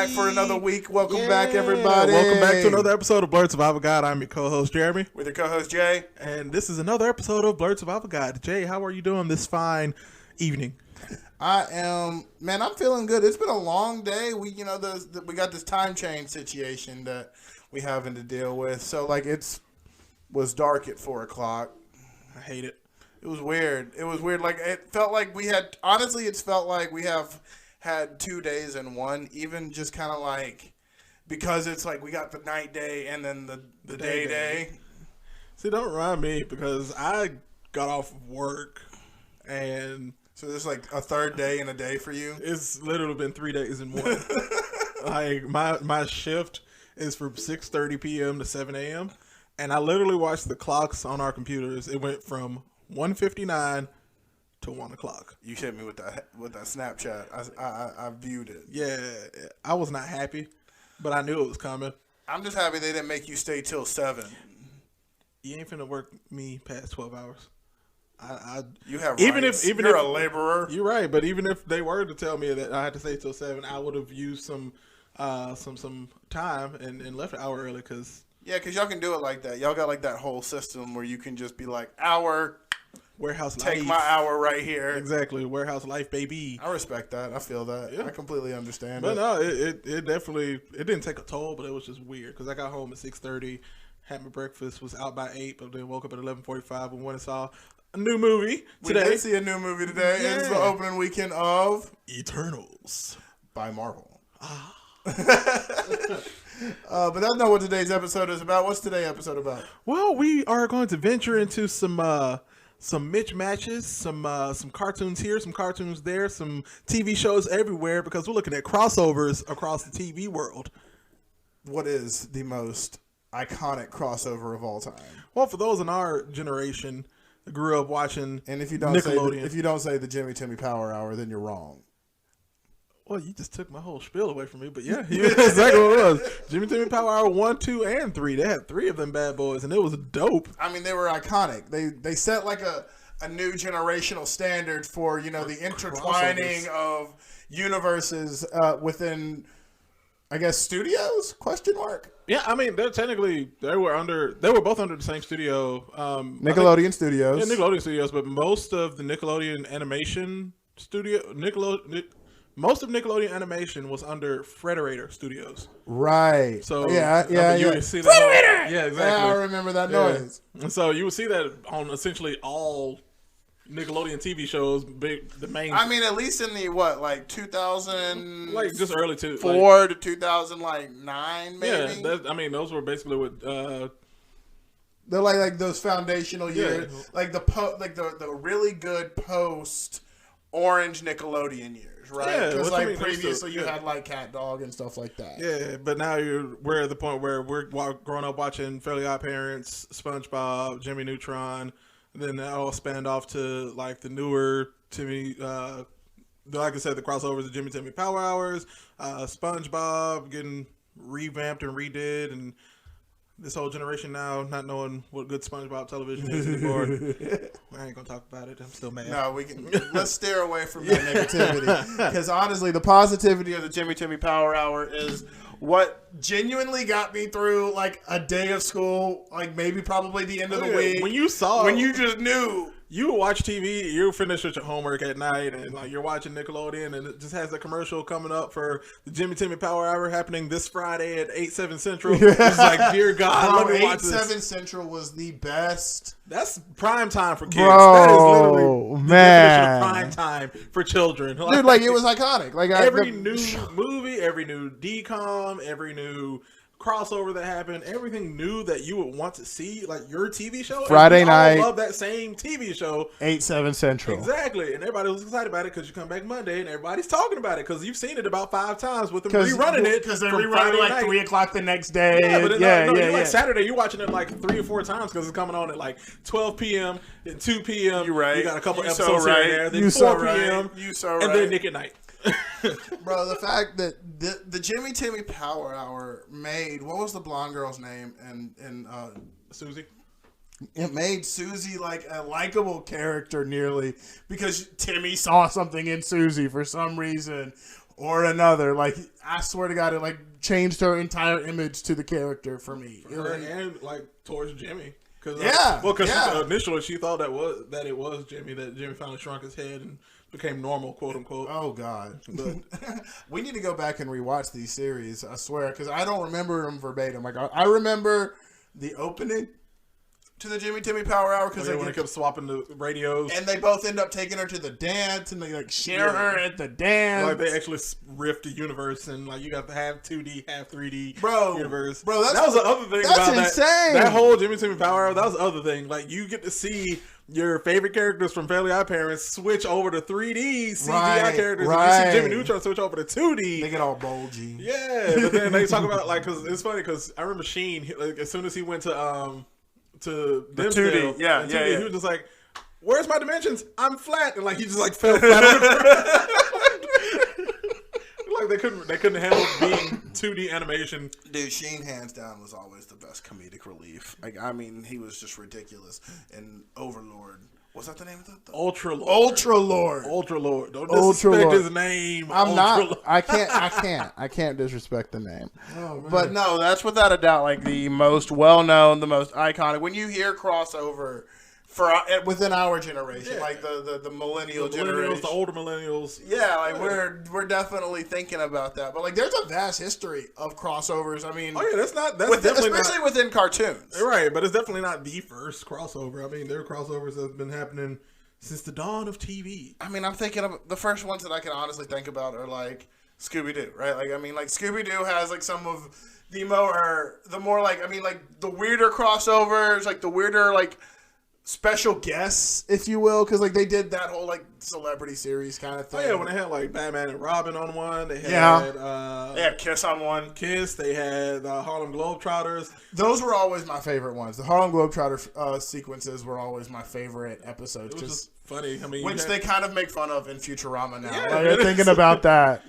back for another week. Welcome back, everybody. Welcome back to another episode of Blerd Survival Guide. I'm your co-host, Jeremy. With your co-host, Jay. And this is another episode of Blerd Survival Guide. Jay, how are you doing this fine evening? I am, man, I'm feeling good. It's been a long day. We got this time change situation that we having to deal with. So, like, was dark at 4 o'clock. I hate it. It was weird. Like, it felt like it's felt like we have had 2 days in one, even just kind of like, because it's like we got the night day and then the day. See, don't remind me because I got off of work and... So there's like a third day in a day for you? It's literally been 3 days in one. Like, my shift is from 6:30 p.m. to 7 a.m. And I literally watched the clocks on our computers. It went from 1:59 to 1 o'clock. You hit me with that Snapchat. I viewed it. Yeah, I was not happy, but I knew it was coming. I'm just happy they didn't make you stay till 7. You ain't finna work me past 12 hours. You have even rights. if You're a laborer. You're right, but even if they were to tell me that I had to stay till 7, I would have used some time and left an hour early because. Yeah, because y'all can do it like that. Y'all got like that whole system where you can just be like, hour, warehouse life. Take my hour right here. Exactly, warehouse life, baby. I respect that. I feel that. Yeah. I completely understand. But no, it definitely didn't take a toll, but it was just weird because I got home at 6:30, had my breakfast, was out by 8, but then woke up at 11:45 and went and saw a new movie today. We did see a new movie today. Yeah. It's the opening weekend of Eternals by Marvel. But that's not what today's episode is about. What's today's episode about? Well, we are going to venture into some mismatches, some cartoons here, some cartoons there, some TV shows everywhere because we're looking at crossovers across the TV world. What is the most iconic crossover of all time? Well, for those in our generation that grew up watching and if you don't say the Jimmy Timmy Power Hour, then you're wrong. Well, you just took my whole spiel away from me, but yeah, exactly what it was. Jimmy Timmy Power Hour 1, 2, and 3. They had 3 of them bad boys, and it was dope. I mean, they were iconic. They set like a new generational standard for, the intertwining of universes within, I guess, studios? ? Yeah, I mean, they were both under the same studio. Nickelodeon Studios. Yeah, Nickelodeon Studios, but most of the Nickelodeon animation most of Nickelodeon animation was under Frederator Studios. Right. So you would see Frederator! Yeah, exactly. Yeah, I remember that noise. And so you would see that on essentially all Nickelodeon TV shows. I mean, at least in the 2000, like just early 4 to 2009, maybe. Yeah, those were basically what. They're like those foundational years, like the really good post Orange Nickelodeon years. Right, because previously you had like Cat Dog and stuff like that. Yeah, but now we're at the point where we're growing up watching Fairly Odd Parents, SpongeBob, Jimmy Neutron. Then that all spanned off to like the newer Timmy, like I said, the crossovers of Jimmy Timmy Power Hours, SpongeBob getting revamped and redid, and this whole generation now not knowing what good SpongeBob television is anymore. I ain't gonna talk about it. I'm still mad. No, we can. Let's steer away from that negativity because honestly, the positivity of the Jimmy Timmy Power Hour is what genuinely got me through like a day of school, like maybe probably the end of the week. When you just knew. You watch TV, you finish with your homework at night, and like you're watching Nickelodeon, and it just has a commercial coming up for the Jimmy Timmy Power Hour happening this Friday at 8/7 Central. It's like, dear God, let me watch this. 8/7 Central was the best. That's prime time for kids. Bro, that is literally the definition of prime time for children. Dude, like it was iconic. Like every new movie, every new decom, every new crossover that happened, everything new that you would want to see, like your TV show. Friday night. I love that same TV show. 8/7 Central. Exactly. And everybody was excited about it because you come back Monday and everybody's talking about it because you've seen it about 5 times with them rerunning it. Because they're rerunning like 3 o'clock the next day. Yeah, but like Saturday, you're watching it like 3 or 4 times because it's coming on at like 12 p.m. and 2 p.m. You're right. You got a couple episodes here and there. Then 4 p.m. And then Nick at Night. Bro, the fact that the Jimmy Timmy Power Hour made, what was the blonde girl's name? And Susie. It made Susie like a likable character nearly because Timmy saw something in Susie for some reason. or another. Like, I swear to God, it like changed her entire image to the character for me. For her and like towards Jimmy. Cause, initially she thought that it was Jimmy, that Jimmy finally shrunk his head and became normal, quote unquote. Oh God! But we need to go back and rewatch these series. I swear, because I don't remember them verbatim. Like I remember the opening to the Jimmy Timmy Power Hour because when they kept swapping the radios, and they both end up taking her to the dance, and they like share her at the dance. Like they actually rift the universe, and like you got to have 2D, have 3D universe. Bro, that was the other thing about insane. That whole Jimmy Timmy Power Hour. That was the other thing. Like you get to see your favorite characters from Family Odd Parents switch over to 3D CGI characters. Right. And you see Jimmy Neutron switch over to 2D. They get all bulgy. Yeah, but then they talk about like because it's funny because I remember Sheen like, as soon as he went to the 2D, yeah, he was just like, "Where's my dimensions? I'm flat," and like he just like fell flat on the ground. Like they couldn't handle being 2D animation. Dude, Sheen hands down was always the best comedic relief. Like I mean, he was just ridiculous. And Overlord, what's that the name of the Ultra Lord. Ultra Lord. Don't disrespect his name. I'm not. I can't disrespect the name. Oh, but no, that's without a doubt like the most well known, the most iconic. When you hear crossover for within our generation, like the millennial generation, the older millennials. Yeah, like we're definitely thinking about that. But like, there's a vast history of crossovers. I mean, that's definitely especially within cartoons, right? But it's definitely not the first crossover. I mean, there are crossovers that have been happening since the dawn of TV. I mean, I'm thinking of the first ones that I can honestly think about are like Scooby-Doo, right? Like, I mean, like Scooby-Doo has like some of the more like the weirder crossovers, like the weirder like special guests, if you will, because like they did that whole like celebrity series kind of thing. Oh yeah, when they had like Batman and Robin on one, they had Kiss on one. They had Harlem Globetrotters. Those were always my favorite ones. The Harlem Globetrotter sequences were always my favorite episodes. It was just funny. I mean, which they kind of make fun of in Futurama now. Yeah, like, thinking about that.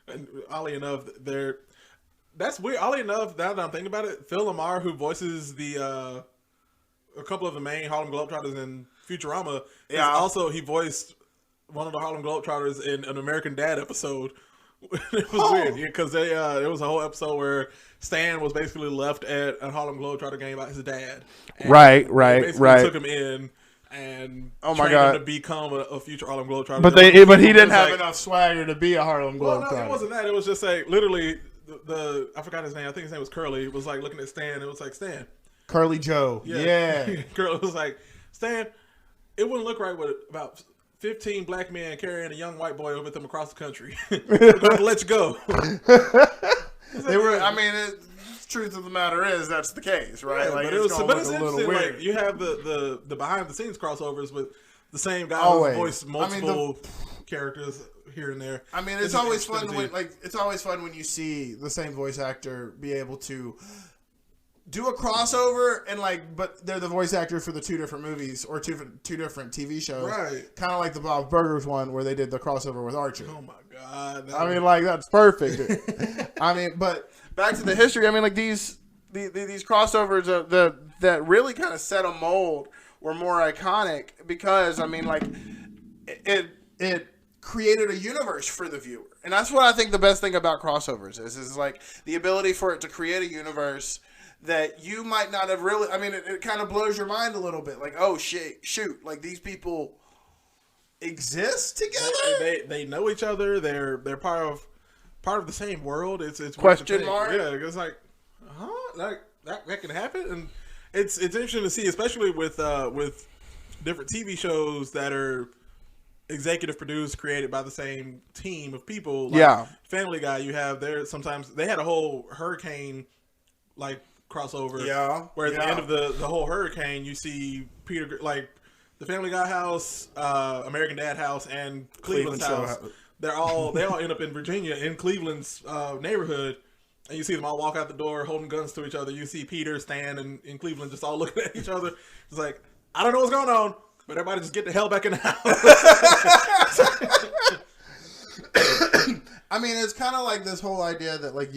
And oddly enough, that's weird. Oddly enough, now that I'm thinking about it, Phil Lamar, who voices a couple of the main Harlem Globetrotters in Futurama, he voiced one of the Harlem Globetrotters in an American Dad episode. It was weird because it was a whole episode where Stan was basically left at a Harlem Globetrotter game by his dad. And right. Took him in and trained him to become a future Harlem Globetrotter. But he didn't have enough swagger to be a Harlem Globetrotter. No, it wasn't that. It was just like literally the I forgot his name. I think his name was Curly. It was like looking at Stan. It was like, Stan. Curly Joe. Yeah. Curly was like, Stan, it wouldn't look right with about 15 black men carrying a young white boy with them across the country. We're going to let you go. The truth of the matter is that's the case, right? Yeah, like, but it's interesting. Like, you have the behind the scenes crossovers with the same guy who voiced multiple characters here and there. I mean, it's always fun when you see the same voice actor be able to do a crossover but they're the voice actor for the two different movies or two different TV shows. Right. Kind of like the Bob Burgers one where they did the crossover with Archer. Oh my God. That's perfect. I mean, but back to the history. I mean, like these crossovers that really kind of set a mold were more iconic because I mean, like it created a universe for the viewer. And that's what I think the best thing about crossovers is like the ability for it to create a universe that you might not have really. I mean, it kind of blows your mind a little bit. Like, oh shoot! Like these people exist together. They know each other. They're part of the same world. It's question mark. Yeah, it's like, like that can happen, and it's interesting to see, especially with different TV shows that are executive produced, created by the same team of people. Like Family Guy, you have sometimes they had a whole hurricane like crossover. Yeah. Where at the end of the whole hurricane, you see Peter, like the Family Guy house, American Dad house, and Cleveland's house. They all end up in Virginia in Cleveland's neighborhood, and you see them all walk out the door holding guns to each other. You see Peter, Stan, and in Cleveland just all looking at each other. It's like, I don't know what's going on, but everybody just get the hell back in the house. I mean, it's kind of like this whole idea that like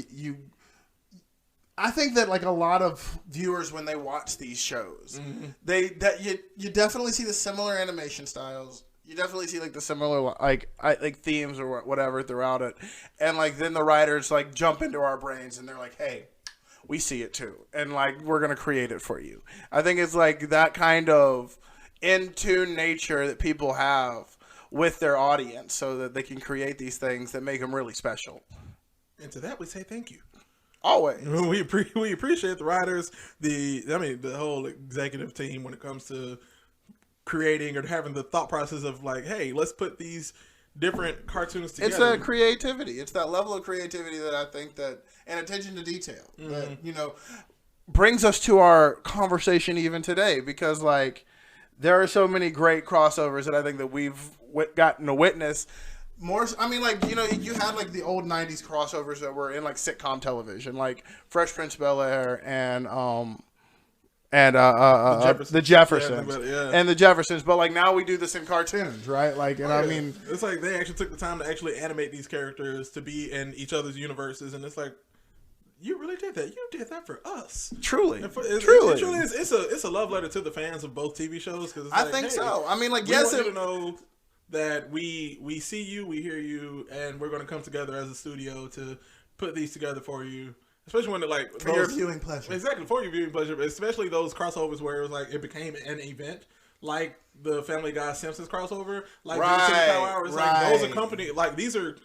I think that like a lot of viewers when they watch these shows, you definitely see the similar animation styles. You definitely see like the similar like themes or whatever throughout it, and like then the writers like jump into our brains and they're like, hey, we see it too, and like we're gonna create it for you. I think it's like that kind of in tune nature that people have with their audience, so that they can create these things that make them really special. And to that we say thank you. Always. We appreciate the writers, the whole executive team when it comes to creating or having the thought process of like, hey, let's put these different cartoons together. It's that creativity. It's that level of creativity that I think that, and attention to detail, that, you know, brings us to our conversation even today, because like there are so many great crossovers that I think that we've gotten to witness. More, I mean, like, you know, you had like the old '90s crossovers that were in like sitcom television, like Fresh Prince of Bel-Air and the Jeffersons, and the Jeffersons. But like now we do this in cartoons, right? Like, and I mean, it's like they actually took the time to actually animate these characters to be in each other's universes, and it's like, you really did that. You did that for us. Truly. Truly. It truly is. It's a love letter to the fans of both TV shows. Cause I think so. I mean, like, yes, we want you to know that we see you, we hear you, and we're going to come together as a studio to put these together for you. Especially when like for your viewing pleasure. Exactly, for your viewing pleasure. Especially those crossovers where it was like it became an event, like the Family Guy Simpsons crossover, like the Power Hours. Like those are company. Like these are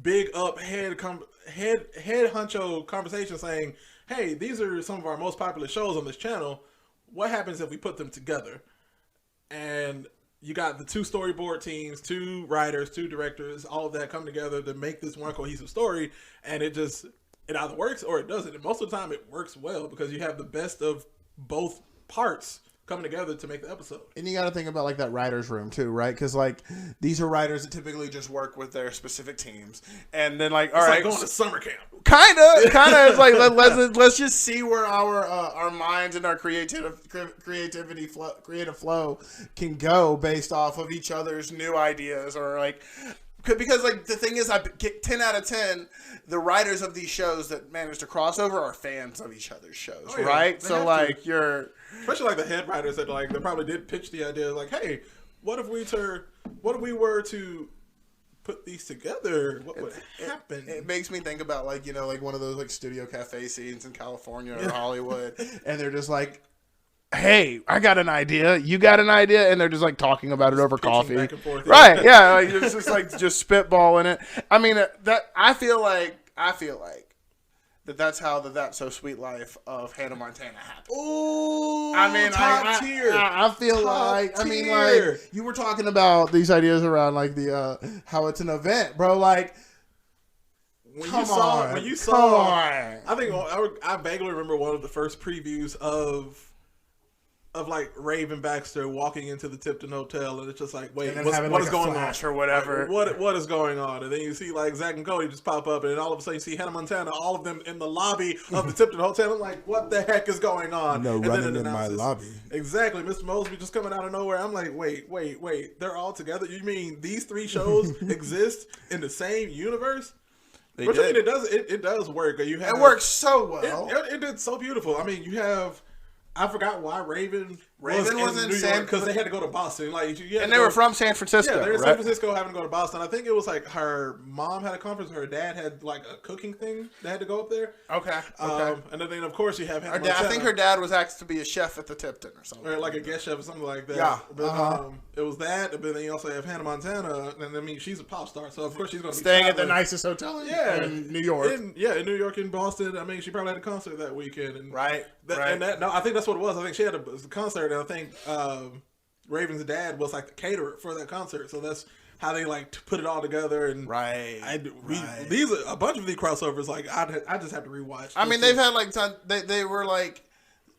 big up head honcho conversations saying, hey, these are some of our most popular shows on this channel. What happens if we put them together? And you got the 2 storyboard teams, 2 writers, 2 directors, all of that come together to make this one cohesive story, and it either works or it doesn't. And most of the time it works well because you have the best of both parts coming together to make the episode. And you got to think about like that writer's room too, right? Because like these are writers that typically just work with their specific teams, and then like, all right, like going to summer camp. Kind of. It's like let's just see where our minds and our creative flow can go based off of each other's new ideas, or like. Because like the thing is, I get 10 out of 10. The writers of these shows that manage to cross over are fans of each other's shows, right? So like you're, especially like the head writers that like they probably did pitch the idea like, hey, what if we were to put these together? What would happen? It makes me think about like, you know, like one of those like studio cafe scenes in California or Hollywood, and they're just like, hey, I got an idea. You got an idea? And they're just like talking about it over coffee. Back and forth, right. Yeah. Like, it's just like just spitballing it. I mean, that I feel like that's how the That's So Sweet Life of Hannah Montana happened. Ooh, I mean, top tier. I feel like, I mean, like you were talking about these ideas around like the how it's an event, bro. Like, when you saw, I think I vaguely remember one of the first previews of like Raven Baxter walking into the Tipton Hotel, and it's just like, wait, what is going on or whatever? Like, what is going on? And then you see like Zach and Cody just pop up, and then all of a sudden you see Hannah Montana, all of them in the lobby of the Tipton Hotel. I'm like, what the heck is going on? No, running in my lobby. Exactly, Mr. Mosby just coming out of nowhere. I'm like, wait, they're all together? You mean these 3 shows exist in the same universe? Which I mean, it does work. It works so well. It did so beautiful. I mean, you have. I forgot why Raven was in New San York because they had to go to Boston. Like, and they were from San Francisco. Yeah, they were in San Francisco having to go to Boston. I think it was like her mom had a conference. Her dad had like a cooking thing. They had to go up there. Okay. And then of course you have Hannah Montana. I think her dad was asked to be a chef at the Tipton or something. Or like a guest chef or something like that. Yeah. But it was that. But then you also have Hannah Montana. And I mean, she's a pop star. So of course she's going to be staying at the nicest hotel in New York. In New York and Boston. I mean, she probably had a concert that weekend. And right. And I think that's what it was. I think she had a concert, and I think Raven's dad was like the caterer for that concert. So that's how they like put it all together. And these are a bunch of these crossovers. Like I just have to rewatch. I mean, they've had like they were like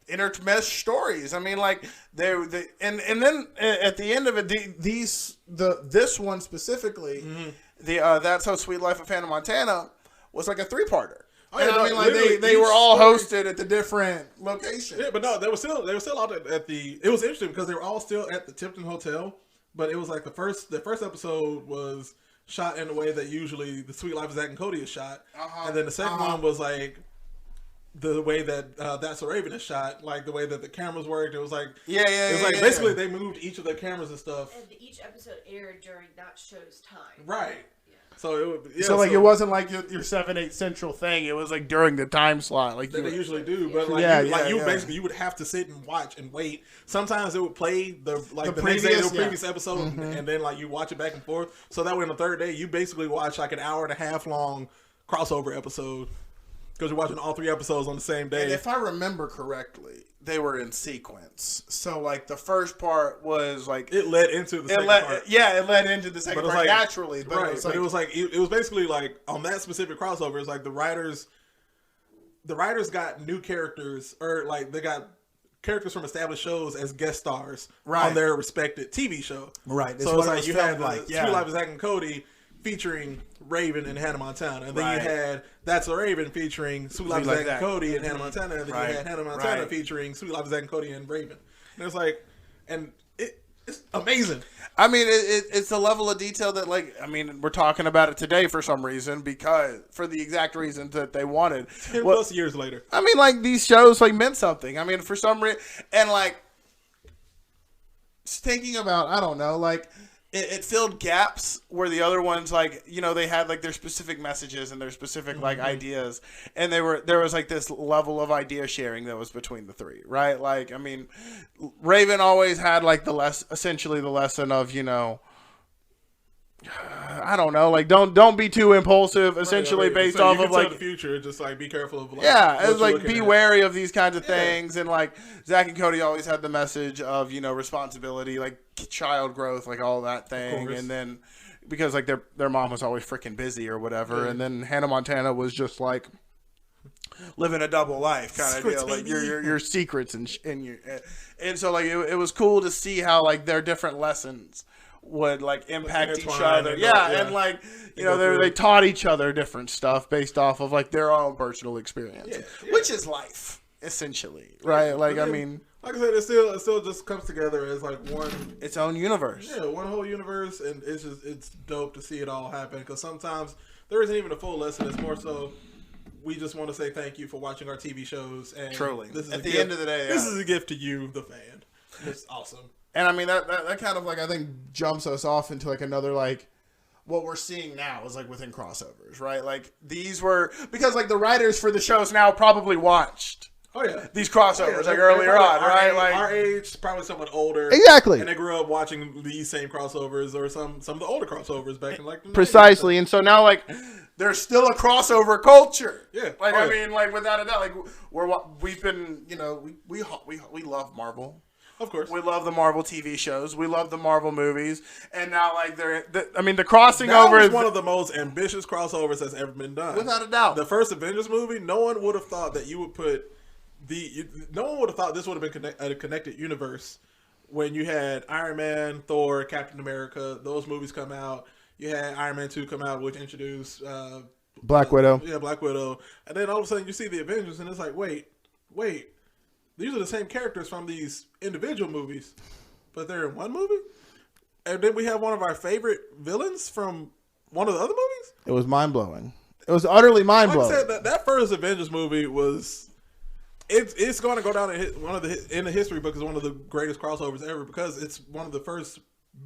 intermeshed stories. I mean, like and then at the end of it, this one specifically, That's So Sweet Life of Hannah Montana was like a 3-parter. Oh, yeah, I mean, like they were all hosted at the different locations. Yeah, but no, they were still out at the. It was interesting because they were all still at the Tipton Hotel, but it was like the first episode was shot in a way that usually the Sweet Life of Zach and Cody is shot, and then the second one was like the way that That's a Raven is shot, like the way that the cameras worked. It was like basically they moved each of their cameras and stuff. And each episode aired during that show's time. Right. So it wasn't like your 7/8 central thing. It was like during the time slot, like they usually do. But basically you would have to sit and watch and wait. Sometimes it would play the previous episode, and then like you watch it back and forth. So that way on the third day you basically watch like an hour and a half long crossover episode because you're watching all 3 episodes on the same day. And if I remember correctly, they were in sequence. So like the first part was like it led into the second part. Yeah, it led into the second part naturally. But it was basically like on that specific crossover, it's like the writers got new characters, or like they got characters from established shows as guest stars on their respected TV show. Right. So it's like you had Sweet Life of Zack and Cody featuring Raven and Hannah Montana, and then you had That's a Raven featuring Sweet Life of Zack and Cody and Hannah Montana, and then you had Hannah Montana featuring Sweet Life of Zack and Cody and Raven. And it's like, and it's amazing. I mean, it's the level of detail that, like, I mean, we're talking about it today for some reason, because for the exact reasons that they wanted. 10 plus years later. I mean, like, these shows like meant something. I mean, for some reason, and like thinking about, I don't know, like. It filled gaps where the other ones, like, you know, they had like their specific messages and their specific like ideas, and there was like this level of idea sharing that was between the 3, right? Like, I mean, Raven always had like essentially the lesson of, you know, I don't know, like don't be too impulsive, essentially based off of like the future, just like be careful of like it's like be wary of these kinds of things, and like Zack and Cody always had the message of, you know, responsibility, like child growth, like all that thing, and then because like their mom was always freaking busy or whatever, and then Hannah Montana was just like living a double life kind of deal, like your secrets and so like it was cool to see how like their different lessons would like impact each other, and like, you know, they taught each other different stuff based off of like their own personal experience, which is life essentially, right? Like, I mean, like I said, it still just comes together as like its own universe, one whole universe, and it's dope to see it all happen, because sometimes there isn't even a full lesson. It's more so we just want to say thank you for watching our TV shows, and truly, this is at the end of the day, this is a gift to you, the fan. It's awesome. And I mean, that kind of like, I think jumps us off into like another, like, what we're seeing now is like within crossovers, right? Like these were, because like the writers for the shows now probably watched these crossovers like earlier on, right? Like our age, probably somewhat older. Exactly. And they grew up watching these same crossovers, or some of the older crossovers back in like the 90s. Precisely. And so now like there's still a crossover culture. Yeah. Like, I mean, like without a doubt, like we've been, you know, we love Marvel. Of course. We love the Marvel TV shows. We love the Marvel movies. And now, like, the crossing over is one of the most ambitious crossovers that's ever been done. Without a doubt. The first Avengers movie, no one would have thought that you would put no one would have thought this would have been a connected universe when you had Iron Man, Thor, Captain America, those movies come out. You had Iron Man 2 come out, which introduced Black Widow. Yeah, Black Widow. And then all of a sudden you see the Avengers, and it's like, wait. These are the same characters from these individual movies, but they're in one movie? And then we have one of our favorite villains from one of the other movies? It was mind-blowing. It was utterly mind-blowing. Like I said, that first Avengers movie was... It's going to go down in the history book as one of the greatest crossovers ever, because it's one of the first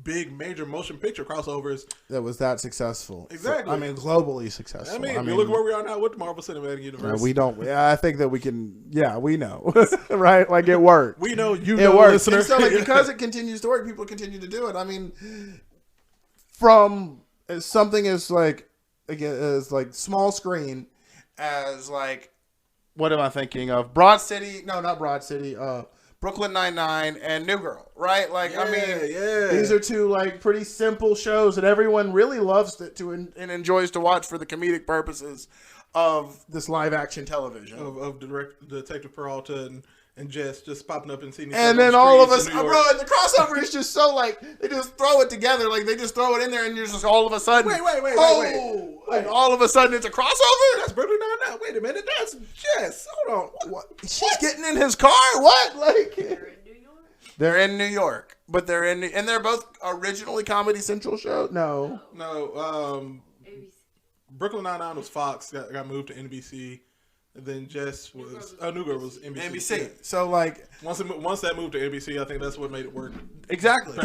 big major motion picture crossovers that was that successful. Exactly. I mean, globally successful. I mean, look where we are now with the Marvel Cinematic Universe. We don't. I think that we can. Yeah, we know, right? Like, it worked. We know it worked. Listener. And so, like, because it continues to work, people continue to do it. I mean, from something as like, again, as like small screen as like, what am I thinking of? Broad City? No, not Broad City. Brooklyn Nine-Nine and New Girl, right? Like, I mean, these are two like pretty simple shows that everyone really loves and enjoys to watch for the comedic purposes of this live action television of Detective Peralta and Jess just popping up and seeing each other. And then all of us, bro, and the crossover is just so like they just throw it together, like they just throw it in there, and you're just all of a sudden, wait. Like all of a sudden it's a crossover. That's Brooklyn Nine-Nine. Wait a minute, that's Jess. Hold on, what? She's getting in his car. What? Like, they're in New York. They're in New York, but and they're both originally Comedy Central shows. No. ABC. Brooklyn Nine-Nine was Fox. Got moved to NBC. And then Jess was New Girl was NBC. NBC. Yeah. So like once that moved to NBC, I think that's what made it work. Exactly.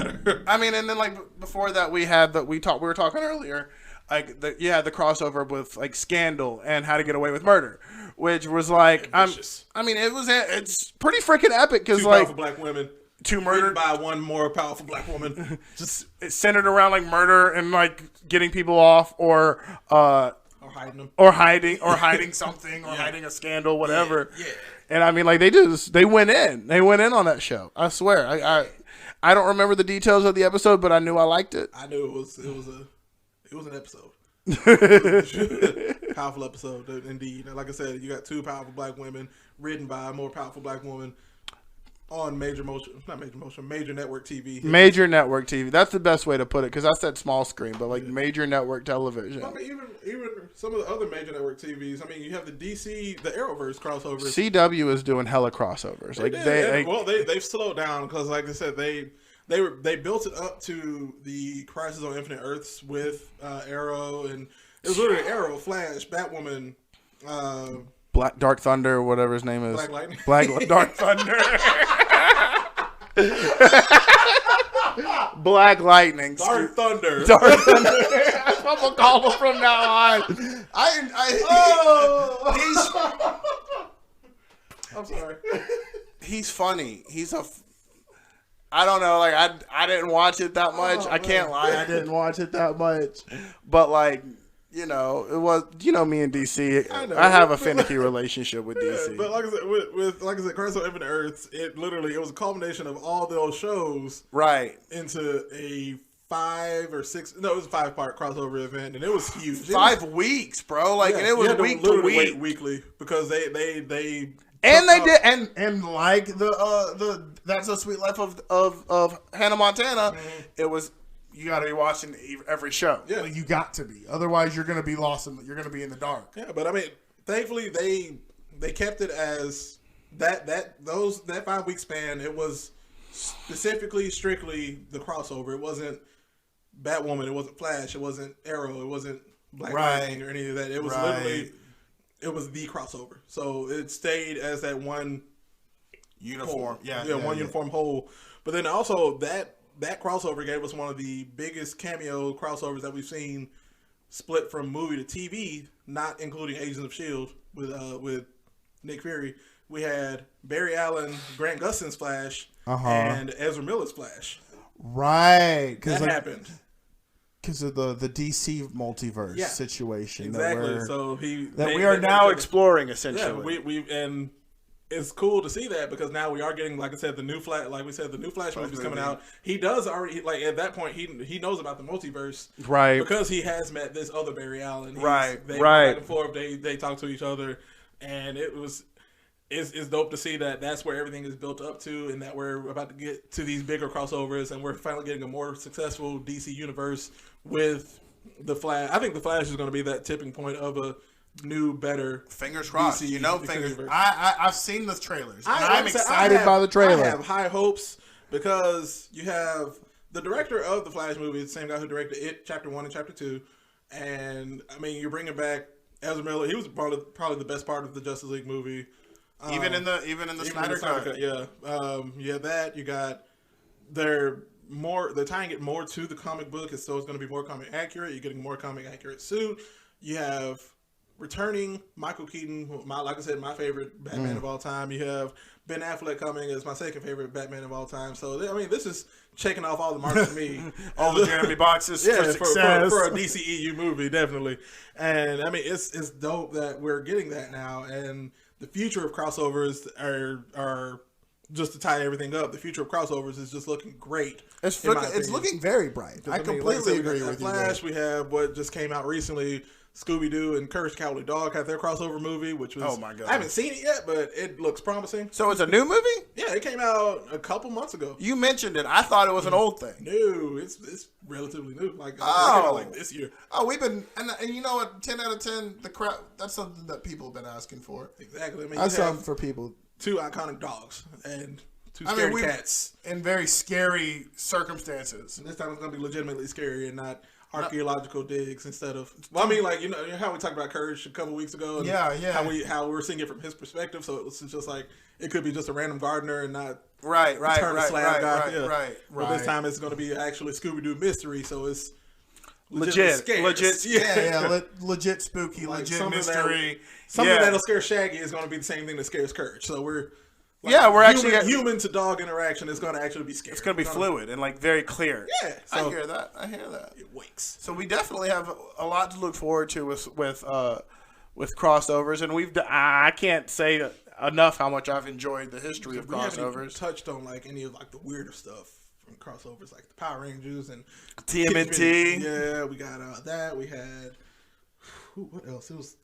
I mean, and then like before that, we were talking earlier, like the crossover with like Scandal and How to Get Away with Murder, which was like it's pretty freaking epic because like powerful black women. Two murdered by one more powerful black woman. Just it's centered around like murder and like getting people off or hiding them or hiding something or hiding a scandal, whatever. Yeah. And I mean, like they went in on that show. I swear. I don't remember the details of the episode, but I knew I liked it. I knew it was an episode. Powerful episode, indeed. Like I said, you got two powerful black women written by a more powerful black woman. On major network TV. Major network TV. That's the best way to put it because I said small screen, but like major network television. I mean, even some of the other major network TVs. I mean, you have the DC, the Arrowverse crossovers. CW is doing hella crossovers. They've slowed down because, like I said, they built it up to the Crisis on Infinite Earths with Arrow, and it was literally Arrow, Flash, Batwoman. Dark Thunder, or whatever his name is. Black Lightning. Dark Thunder. Black Lightning. Dark Thunder. That's what I'm gonna call him from now on. I'm sorry. He's funny. I don't know. Like I didn't watch it that much. I can't lie. I didn't watch it that much. But like. It was, me and DC. I have a finicky relationship with DC. But like I said, with Crisis on Infinite Earths, it was a culmination of all those shows, right, into a 5-part crossover event, and it was huge. 5 weeks, bro. Like, and it was week to week, weekly, because they and they did, and like the That's So Sweet Life of Hannah Montana. Mm-hmm. It was. You got to be watching every show. Yeah, you got to be. Otherwise, you're going to be lost. You're going to be in the dark. Yeah, but I mean, thankfully they kept it as that 5-week span. It was strictly the crossover. It wasn't Batwoman. It wasn't Flash. It wasn't Arrow. It wasn't Black Lightning or any of that. It was literally it was the crossover. So it stayed as that one uniform. Whole. Uniform whole. But then also that crossover gave us one of the biggest cameo crossovers that we've seen split from movie to TV, not including Agents of S.H.I.E.L.D. with Nick Fury. We had Barry Allen, Grant Gustin's Flash, and Ezra Miller's Flash. Right. That happened. Because of the DC multiverse situation. Exactly. So we are now exploring, essentially. Yeah, and it's cool to see that because now we are getting, like I said, the new Flash. Like we said, the new Flash movie is coming out. He does already, like at that point, he knows about the multiverse, right? Because he has met this other Barry Allen, They back and forth. They talk to each other, and it's dope to see that that's where everything is built up to, and that we're about to get to these bigger crossovers, and we're finally getting a more successful DC universe with the Flash. I think the Flash is going to be that tipping point of a new, better. Fingers crossed. DC I've seen the trailers. And I'm excited by the trailer. I have high hopes because you have the director of the Flash movie, the same guy who directed It, Chapter 1 and Chapter 2. And, I mean, you're bringing back Ezra Miller. He was probably the best part of the Justice League movie. Even in the Snyder Cut. Yeah. You have that. You got they're tying it more to the comic book, so it's going to be more comic accurate. You're getting more comic accurate suit. You have returning Michael Keaton, like I said, my favorite Batman of all time. You have Ben Affleck coming as my second favorite Batman of all time. So, I mean, this is checking off all the marks for me. All the Jeremy boxes for success. For a DCEU movie, definitely. And, I mean, it's dope that we're getting that now. And the future of crossovers are just to tie everything up, the future of crossovers is just looking great. It's looking very bright. I completely agree with you. Flash, we have what just came out recently, Scooby-Doo and Courage the Cowardly Dog had their crossover movie, which was... Oh, my God. I haven't seen it yet, but it looks promising. So it's a new movie? Yeah, it came out a couple months ago. You mentioned it. I thought it was an old thing. No, it's relatively new. Like this year. Oh, we've been... And you know what? 10 out of 10, the crowd... That's something that people have been asking for. Exactly. I mean, that's something for people. 2 iconic dogs and 2 scary cats. In very scary circumstances. And this time it's going to be legitimately scary and not... archaeological digs instead of. Well, I mean, like how we talked about Courage a couple weeks ago. And How we were seeing it from his perspective. So it was just like it could be just a random gardener and not right. But this time it's going to be actually Scooby Doo mystery. So it's legit spooky, like legit mystery. Something that'll scare Shaggy is going to be the same thing that scares Courage. So we're actually human to dog interaction is going to actually be scary. It's going to be fluid and like very clear. Yeah, so I hear that. It wakes. So we definitely have a lot to look forward to with crossovers, and I can't say enough how much I've enjoyed the history of crossovers. We haven't even touched on like any of like the weirder stuff from crossovers, like the Power Rangers and TMNT. Yeah, we got that. We had what else? It was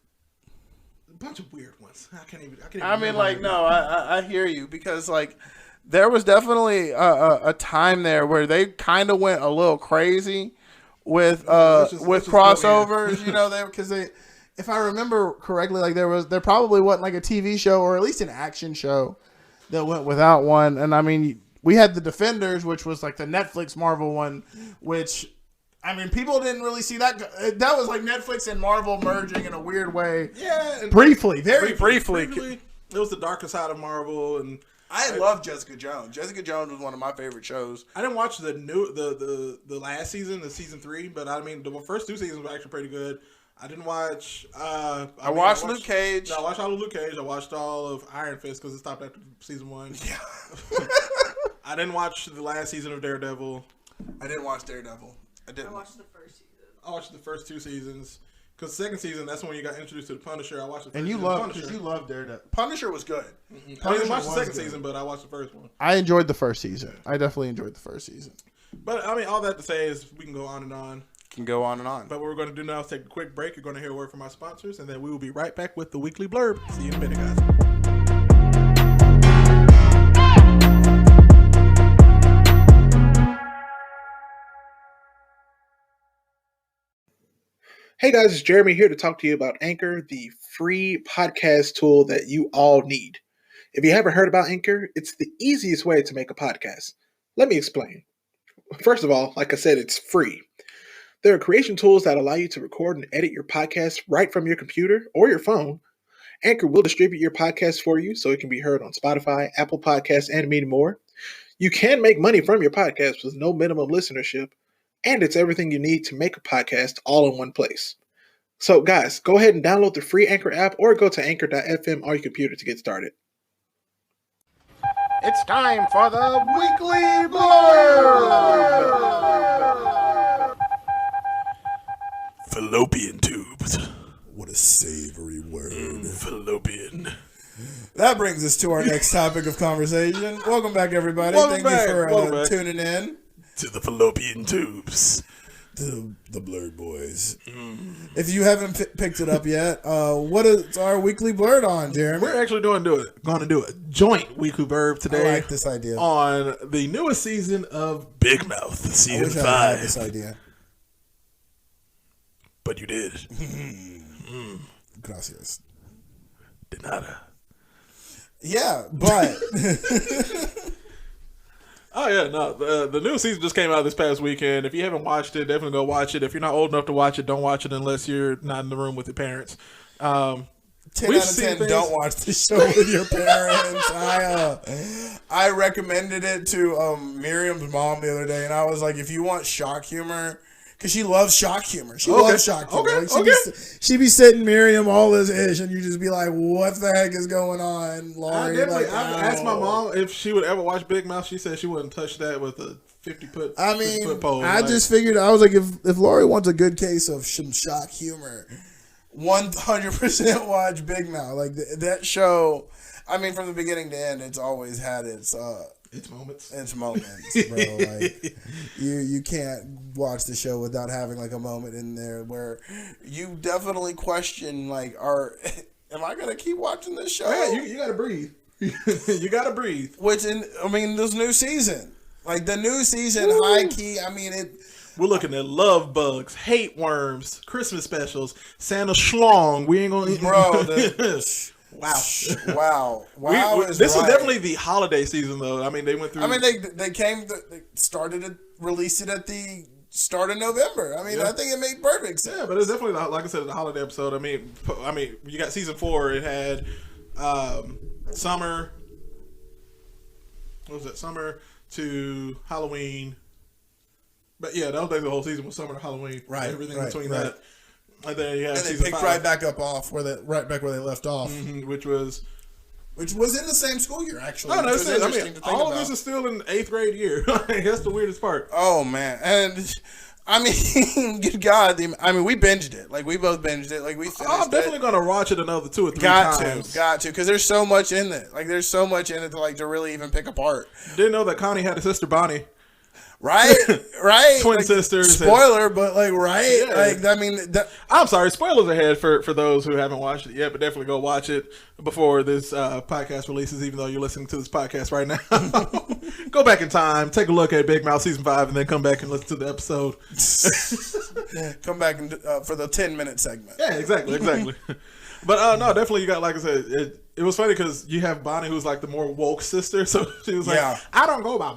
a bunch of weird ones. I can't even I hear you because like there was definitely a time there where they kind of went a little crazy with crossovers. If I remember correctly, like there probably wasn't like a TV show or at least an action show that went without one. And I mean, we had the Defenders, which was like the Netflix Marvel one, which. I mean, people didn't really see that. That was like Netflix and Marvel merging in a weird way. Yeah. Briefly. It was the darker side of Marvel. And I love Jessica Jones. Jessica Jones was one of my favorite shows. I didn't watch the last season, the season 3, but I mean, the first 2 seasons were actually pretty good. I didn't watch... I watched Luke Cage. No, I watched all of Luke Cage. I watched all of Iron Fist because it stopped after season 1. Yeah. I didn't watch the last season of Daredevil. I didn't watch Daredevil. I watched the first season. I watched the first 2 seasons. Because the second season, that's when you got introduced to the Punisher. I watched the first season of Punisher. And you love Daredevil. Punisher was good. Mm-hmm. I didn't watch the second season, but I watched the first one. I enjoyed the first season. I definitely enjoyed the first season. But, I mean, all that to say is we can go on and on. But what we're going to do now is take a quick break. You're going to hear a word from our sponsors, and then we will be right back with the weekly blurb. See you in a minute, guys. Hey guys, it's Jeremy here to talk to you about Anchor, the free podcast tool that you all need. If you haven't heard about Anchor, it's the easiest way to make a podcast. Let me explain. First of all, like I said, it's free. There are creation tools that allow you to record and edit your podcast right from your computer or your phone. Anchor will distribute your podcast for you so it can be heard on Spotify, Apple Podcasts, and many more. You can make money from your podcast with no minimum listenership. And it's everything you need to make a podcast all in one place. So guys, go ahead and download the free Anchor app or go to anchor.fm on your computer to get started. It's time for the weekly blurb. Fallopian tubes. What a savory word. Fallopian. That brings us to our next topic of conversation. Welcome back, everybody. Thank you for tuning in. To the fallopian tubes. To the Blerd Boys. If you haven't picked it up yet, what is our weekly blurb on, Jeremy? We're actually going to do a joint weekly blurb today. I like this idea. On the newest season of Big Mouth, season 5. I had this idea. But you did. Gracias. De nada. Yeah, but... Oh, yeah, no. The new season just came out this past weekend. If you haven't watched it, definitely go watch it. If you're not old enough to watch it, don't watch it unless you're not in the room with your parents. 10 out of 10, don't watch the show with your parents. I recommended it to Miriam's mom the other day, and I was like, if you want shock humor... Because she loves shock humor. She loves shock humor. She'd be sitting Miriam all this ish, and you just be like, what the heck is going on, Laurie? I've asked my mom if she would ever watch Big Mouth. She said she wouldn't touch that with a 50-foot pole. I just figured, I was like, if Laurie wants a good case of some shock humor, 100% watch Big Mouth. Like, that show, I mean, from the beginning to end, it's always had its moments. It's moments, bro. Like you can't watch the show without having like a moment in there where you definitely question like, am I gonna keep watching this show? Yeah, you gotta breathe. You gotta breathe. This new season, like the new season, high key. I mean it. We're looking at love bugs, hate worms, Christmas specials, Santa schlong. We ain't gonna, bro. Wow. This was definitely the holiday season, though. I mean, they went through. I mean, they released it at the start of November. I mean, I think it made perfect sense. Yeah, but it's definitely, like I said, the holiday episode. I mean, you got season 4. It had summer. What was that? Summer to Halloween. But yeah, that was basically the whole season was summer to Halloween. Right. Everything between that. And then you had and they season picked 5. right back up off right back where they left off, which was in the same school year actually. No, that's it. I to mean, think all about. of this is still in 8th grade year. That's the weirdest part. Oh man, and I mean, good God, we binged it. Like we both binged it. Like we finished I'm definitely gonna watch it another 2 or 3 times. Got to, because there's so much in it. Like there's so much in it to really even pick apart. Didn't know that Connie had a sister Bonnie. Right. Twin sisters. Spoiler, but right. Yeah. Like I mean, I'm sorry. Spoilers ahead for those who haven't watched it yet, but definitely go watch it before this podcast releases. Even though you're listening to this podcast right now, go back in time, take a look at Big Mouth season 5, and then come back and listen to the episode. Come back for the 10-minute segment. Yeah, exactly. But no, definitely you got, like I said, it was funny because you have Bonnie, who's like the more woke sister. So she was like, I don't go by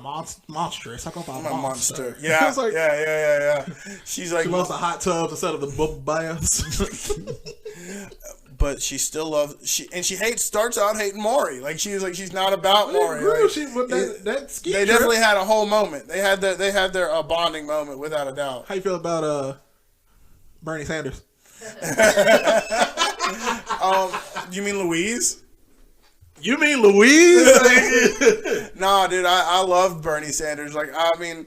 monstrous. I go by monster. Yeah, like, yeah. She's like, she loves the hot tubs instead of the bubble baths. But she still loves she starts out hating Maury. Like she's not about Maury. Like, they definitely had a whole moment. They had their bonding moment without a doubt. How you feel about Bernie Sanders? You mean Louise? You mean Louise? Nah, dude, I love Bernie Sanders. Like, I mean,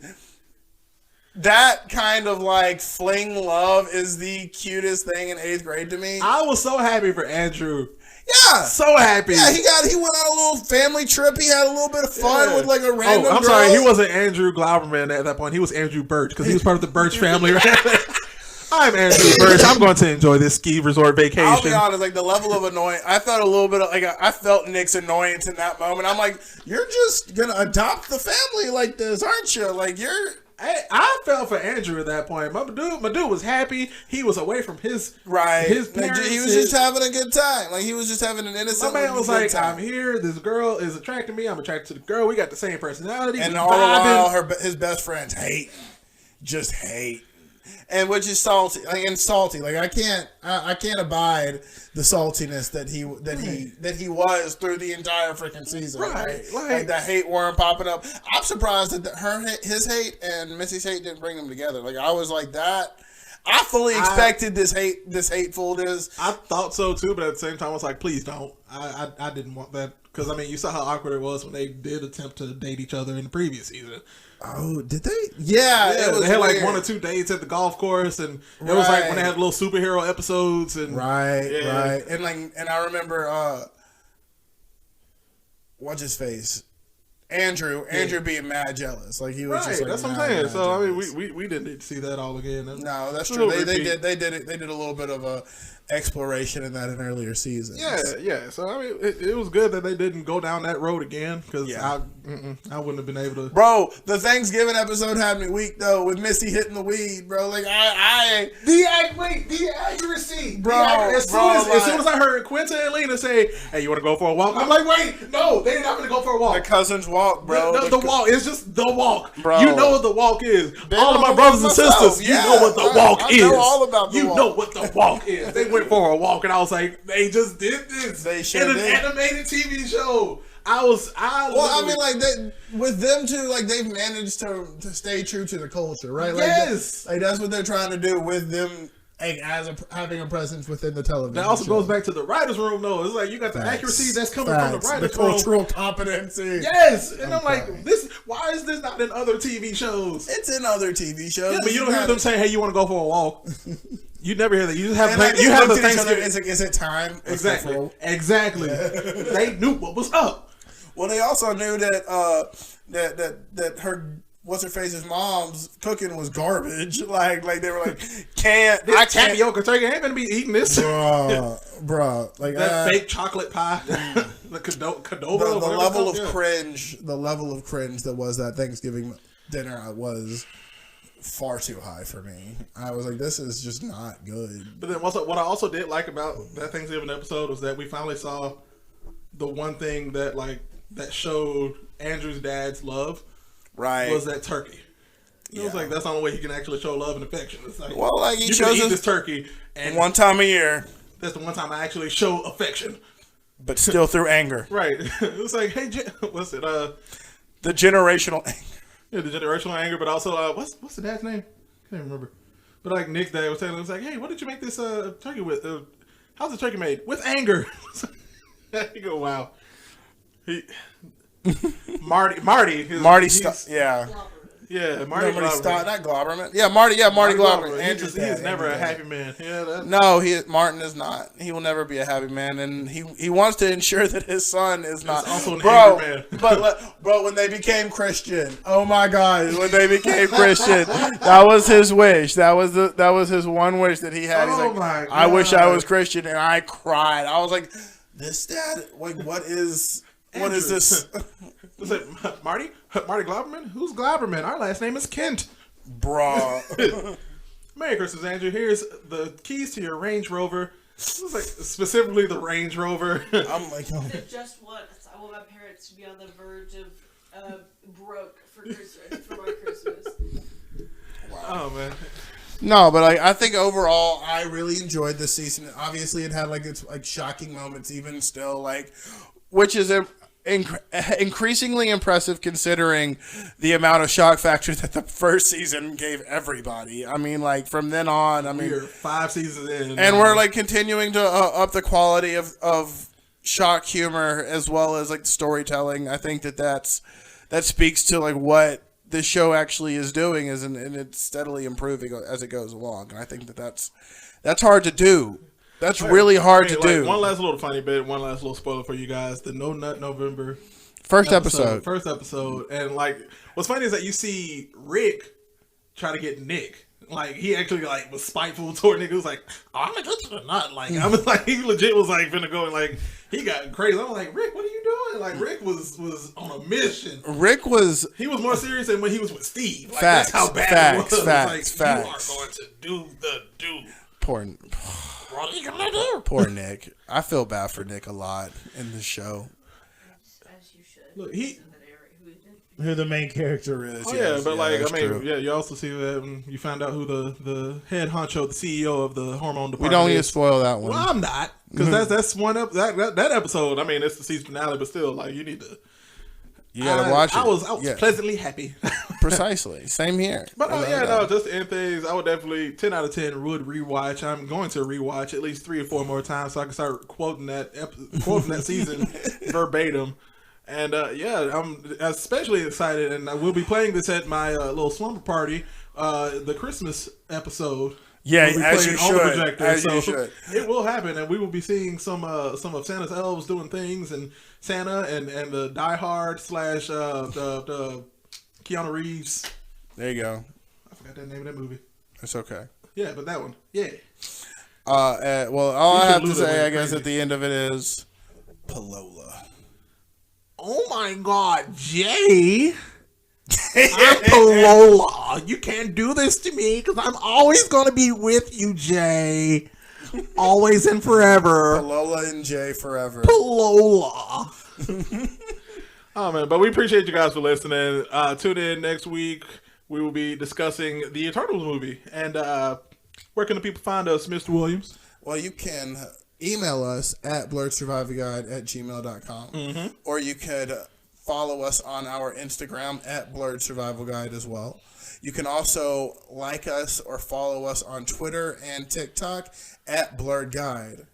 that kind of like fling love is the cutest thing in 8th grade to me. I was so happy for Andrew. Yeah, so happy. Yeah, he went on a little family trip. He had a little bit of fun with like a random. Oh, I'm girl. sorry, he wasn't Andrew Glauberman at that point. He was Andrew Birch because he was part of the Birch family. Right? I'm Andrew Birch. I'm going to enjoy this ski resort vacation. I'll be honest, like the level of annoyance, I felt a little bit of, I felt Nick's annoyance in that moment. I'm like, you're just gonna adopt the family like this, aren't you? Like I felt for Andrew at that point. My dude was happy. He was away from his his parents. He was just having a good time. Like he was just having an innocent. My man was like, time. I'm here. This girl is attracting me. I'm attracted to the girl. We got the same personality. And all the while, his best friends hate. And which is salty, Like I can't abide the saltiness that he was through the entire freaking season. Right? Like that hate worm popping up. I'm surprised that his hate and Missy's hate didn't bring them together. Like I was like that. I fully expected this hatefulness. I thought so too, but at the same time, I was like, please don't. I didn't want that because I mean, you saw how awkward it was when they did attempt to date each other in the previous season. Oh, did they? Yeah, they had like 1 or 2 dates at the golf course, and it was like when they had little superhero episodes, and right, and I remember what's his face, Andrew being mad jealous, like he was just like, that's what I'm saying. So I mean, we didn't need to see that all again. No, that's true. They did a little bit of a exploration in that in earlier seasons. Yeah. So I mean, it was good that they didn't go down that road again because I wouldn't have been able to. Bro, the Thanksgiving episode had me weak though with Missy hitting the weed, bro. Like the accuracy, bro. As soon as I heard Quinta and Lena say, "Hey, you want to go for a walk?" I'm like, "Wait, no, they're not going to go for a walk." The cousins walk, bro. The walk is just the walk, bro. You know what the walk is. All of my brothers and sisters, you know what the walk is. I know all about the walk. You know what the walk is. They went for a walk, and I was like, they just did this in an animated TV show. I mean, like with them too, like they've managed to stay true to the culture, right? Like, yes, like that's what they're trying to do with them, like having a presence within the television. That also goes back to the writers' room, though. It's like you got the accuracy that's coming from the writers' room, the cultural competency. Yes, and I'm like, this. Why is this not in other TV shows? It's in other TV shows, but you don't hear them saying, "Hey, you want to go for a walk?" You never hear that. You just have the Thanksgiving. Is it time? Exactly. They knew what was up. Well, they also knew that her what's her face's mom's cooking was garbage. Like they were like, I can't tapioca turkey. I ain't gonna be eating this, bro. Like that fake chocolate pie, the Cadova. The level of cringe that was that Thanksgiving dinner was far too high for me. I was like, this is just not good. But then what I also did like about that Thanksgiving episode was that we finally saw the one thing that showed Andrew's dad's love, right? Was that turkey. It was like that's the only way he can actually show love and affection. It's like, well, like he you shows can eat this turkey, and one time a year. That's the one time I actually show affection, but still through anger. Right? It was like, hey, what's it? The generational anger. Yeah, the generational anger, but also what's the dad's name? I can't remember. But like Nick's dad was telling him, it was like, hey, what did you make this turkey with? How's the turkey made? With anger. You go, wow. Marty. Marty, yeah. Yeah, Marty Glauberman. Not Glauberman. Yeah, Marty Glauberman. He's never a happy man. Yeah, no, Martin is not. He will never be a happy man, and he wants to ensure that his son is not. Also an angry man. But when they became Christian, oh my God, when they became Christian, that was his wish. That was his one wish that he had. He's like, my God. I wish I was Christian, and I cried. I was like, this dad, like, what is this? Was it Marty Glauberman? Who's Glauberman? Our last name is Kent. Bruh. Merry Christmas, Andrew. Here's the keys to your Range Rover. It was like specifically the Range Rover. I'm like, oh. Just once, I want my parents to be on the verge of broke for Christmas, for my Christmas. Wow. Oh man. No, but I think overall I really enjoyed this season. Obviously, it had like its like shocking moments, even still, like, which is increasingly impressive considering the amount of shock factor that the first season gave everybody. I mean, like, from then on, we're 5 seasons in, and we're like continuing to up the quality of shock humor as well as like storytelling. I think that speaks to like what this show actually is doing, and it's steadily improving as it goes along. And I think that's hard to do. That's really hard to do. One last little funny bit, one last little spoiler for you guys. The No Nut November first episode. And like, what's funny is that you see Rick try to get Nick. Like, he actually like was spiteful toward Nick. He was like, oh, I'm gonna get you or not. Like, I was like, he legit was like finna go and like he got crazy. I'm like, Rick, what are you doing? Like, Rick was on a mission. He was more serious than when he was with Steve. Like, facts, that's how bad it was. Facts. You are going to do the do. What are you gonna do? Poor Nick. I feel bad for Nick a lot in this show. As you should. Look, who the main character is. Oh yeah, but like, I mean, true. Yeah, you also see that when you find out who the head honcho, the CEO of the hormone department. We don't need to spoil that one. Well, I'm not, because that's one that episode. I mean, it's the season finale, but still, like, you need to. You gotta watch it. I was pleasantly happy. Precisely. Same here. But just to end things, I would definitely 10 out of 10 would rewatch. I'm going to rewatch at least 3 or 4 more times so I can start quoting that season verbatim. And I'm especially excited, and I will be playing this at my little slumber party, the Christmas episode. Yeah, as you should. It will happen, and we will be seeing some of Santa's elves doing things, and Santa and the Die Hard / the Keanu Reeves. There you go. I forgot the name of that movie. It's okay. Yeah, but that one. Yeah. Well, all I have to say, I guess, at the end of it is Palola. Oh my God, Jay. I'm Palola. You can't do this to me because I'm always going to be with you, Jay. Always and forever. Palola and Jay forever. Palola. Oh, man. But we appreciate you guys for listening. Tune in next week. We will be discussing the Eternals movie. And where can the people find us, Mr. Williams? Well, you can email us at blerdsurvivalguide@gmail.com. Or you could follow us on our Instagram at Blerd Survival Guide as well. You can also like us or follow us on Twitter and TikTok at Blerd Guide.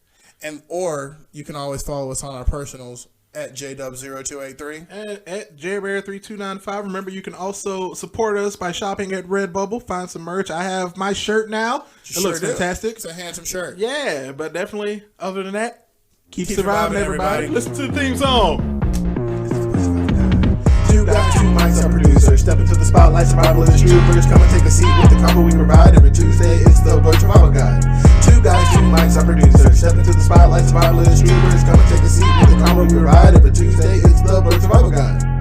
Or you can always follow us on our personals at JW0283 and at JBear3295. Remember, you can also support us by shopping at Redbubble. Find some merch. I have my shirt now. It looks fantastic. It's a handsome shirt. Yeah, but definitely, other than that, keep surviving, everybody. Listen to the theme song. 2 guys, 2 mics, our producer. Step into the spotlight, survival is troopers. Come and take a seat with the combo we provide. Every Tuesday, it's the Blerd Survival Guide. 2 guys, 2 mics, our producer. Step into the spotlight, survival is troopers. Come and take a seat with the combo we provide. Every Tuesday, it's the Blerd Survival Guide.